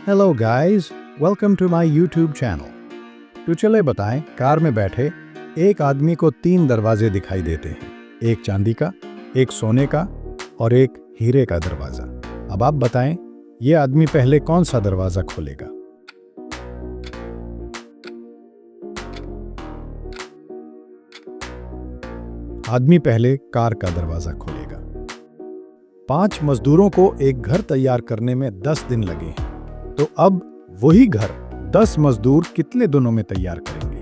Hello guys, welcome to my YouTube channel. तो चले बताएं, कार में बैठे एक आदमी को 3 दरवाजे दिखाई देते हैं। एक चांदी का, एक सोने का और एक हीरे का दरवाजा। अब आप बताएं, ये आदमी पहले कौन सा दरवाजा खोलेगा? आदमी पहले कार का दरवाजा खोलेगा। 5 मजदूरों को एक घर तैयार करने में 10 दिन लगे हैं। तो अब वही घर 10 मजदूर कितने दिनों में तैयार करेंगे?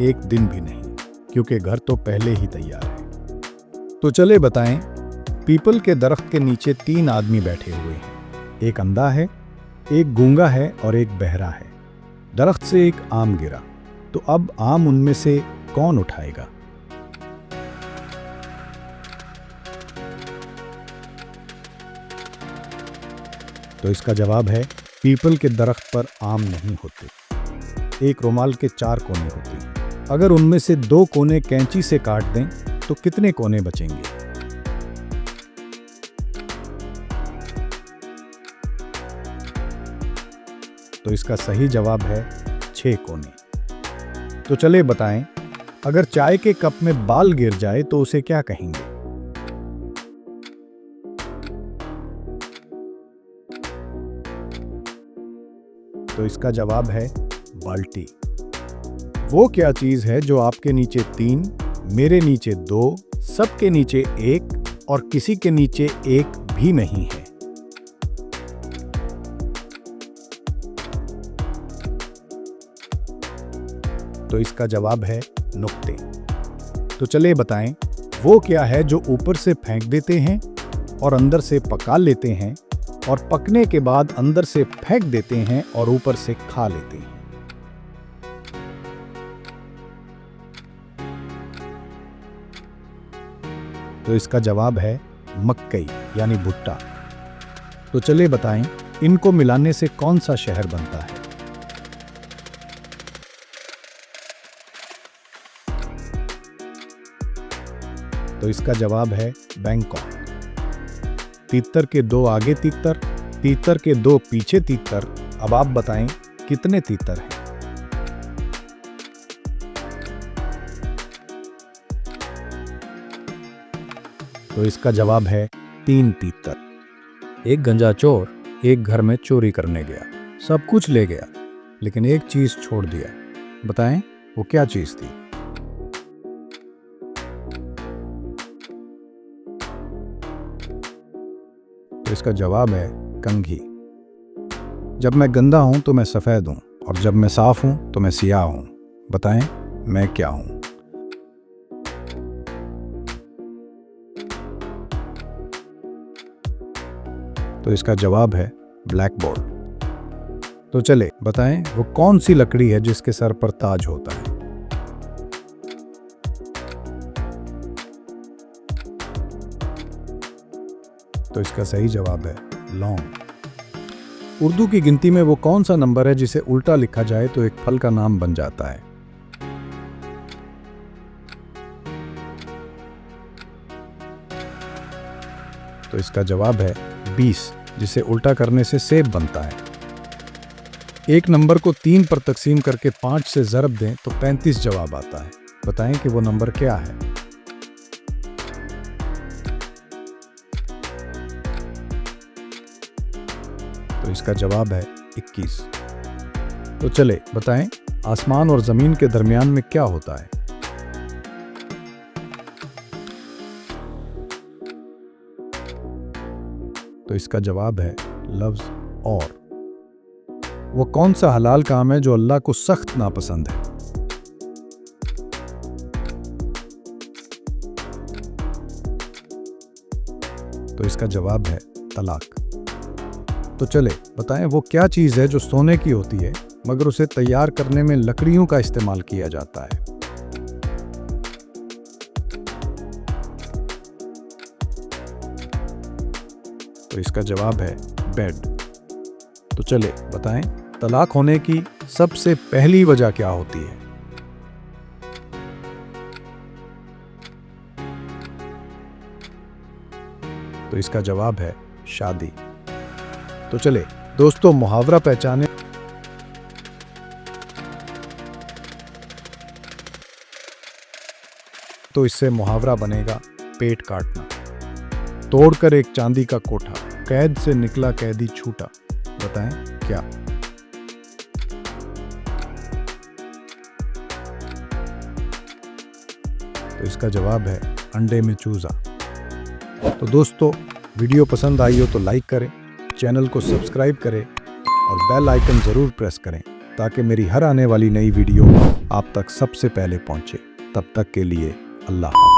एक दिन भी नहीं, क्योंकि घर तो पहले ही तैयार है। तो चले बताएं, पीपल के दरख्त के नीचे 3 आदमी बैठे हुए हैं। एक अंधा है, एक गूंगा है और एक बहरा है। दरख्त से एक आम गिरा, तो अब आम उनमें से कौन उठाएगा? तो इसका जवाब है, पीपल के दरख्त पर आम नहीं होते। एक रुमाल के 4 कोने होते हैं। अगर उनमें से 2 कोने कैंची से काट दें तो कितने कोने बचेंगे? तो इसका सही जवाब है 6 कोने। तो चले बताएं, अगर चाय के कप में बाल गिर जाए तो उसे क्या कहेंगे? तो इसका जवाब है बाल्टी। वो क्या चीज है जो आपके नीचे 3, मेरे नीचे 2, सबके नीचे 1 और किसी के नीचे 1 भी नहीं है? तो इसका जवाब है नुक्ते। तो चलिए बताएं, वो क्या है जो ऊपर से फेंक देते हैं और अंदर से पका लेते हैं और पकने के बाद अंदर से फेंक देते हैं और ऊपर से खा लेते हैं? तो इसका जवाब है मकई यानी भुट्टा। तो चलिए बताएं, इनको मिलाने से कौन सा शहर बनता है? तो इसका जवाब है बैंकॉक। तीतर के 2 आगे तीतर, तीतर के 2 पीछे तीतर। अब आप बताएं, कितने तीतर हैं? तो इसका जवाब है 3 तीतर। एक गंजा चोर एक घर में चोरी करने गया। सब कुछ ले गया, लेकिन एक चीज छोड़ दिया। बताएं, वो क्या चीज थी? तो इसका जवाब है कंघी। जब मैं गंदा हूं तो मैं सफेद हूं, और जब मैं साफ हूं तो मैं सियाह हूं। बताएं, मैं क्या हूं? तो इसका जवाब है ब्लैक बोर्ड। तो चले बताएं, वो कौन सी लकड़ी है जिसके सर पर ताज होता है? तो इसका सही जवाब है लौंग। उर्दू की गिनती में वो कौन सा नंबर है जिसे उल्टा लिखा जाए तो एक फल का नाम बन जाता है? तो इसका जवाब है 20, जिसे उल्टा करने से सेब बनता है। एक नंबर को 3 पर तकसीम करके 5 से ज़रब दें तो 35 जवाब आता है। बताएं कि वो नंबर क्या है? तो इसका जवाब है 21। तो चले बताएं, आसमान और जमीन के दरमियान में क्या होता है? तो इसका जवाब है लफ्ज और। वो कौन सा हलाल काम है जो अल्लाह को सख्त नापसंद है? तो इसका जवाब है तलाक। तो चले बताएं, वो क्या चीज है जो सोने की होती है मगर उसे तैयार करने में लकड़ियों का इस्तेमाल किया जाता है? तो इसका जवाब है बेड। तो चले बताएं, तलाक होने की सबसे पहली वजह क्या होती है? तो इसका जवाब है शादी। तो चले दोस्तों, मुहावरा पहचाने। तो इससे मुहावरा बनेगा पेट काटना। तोड़कर एक चांदी का कोठा, कैद से निकला कैदी छूटा। बताएं क्या? तो इसका जवाब है अंडे में चूजा। तो दोस्तों, वीडियो पसंद आई हो तो लाइक करें, चैनल को सब्सक्राइब करें और बेल आइकन ज़रूर प्रेस करें ताकि मेरी हर आने वाली नई वीडियो आप तक सबसे पहले पहुंचे। तब तक के लिए अल्लाह।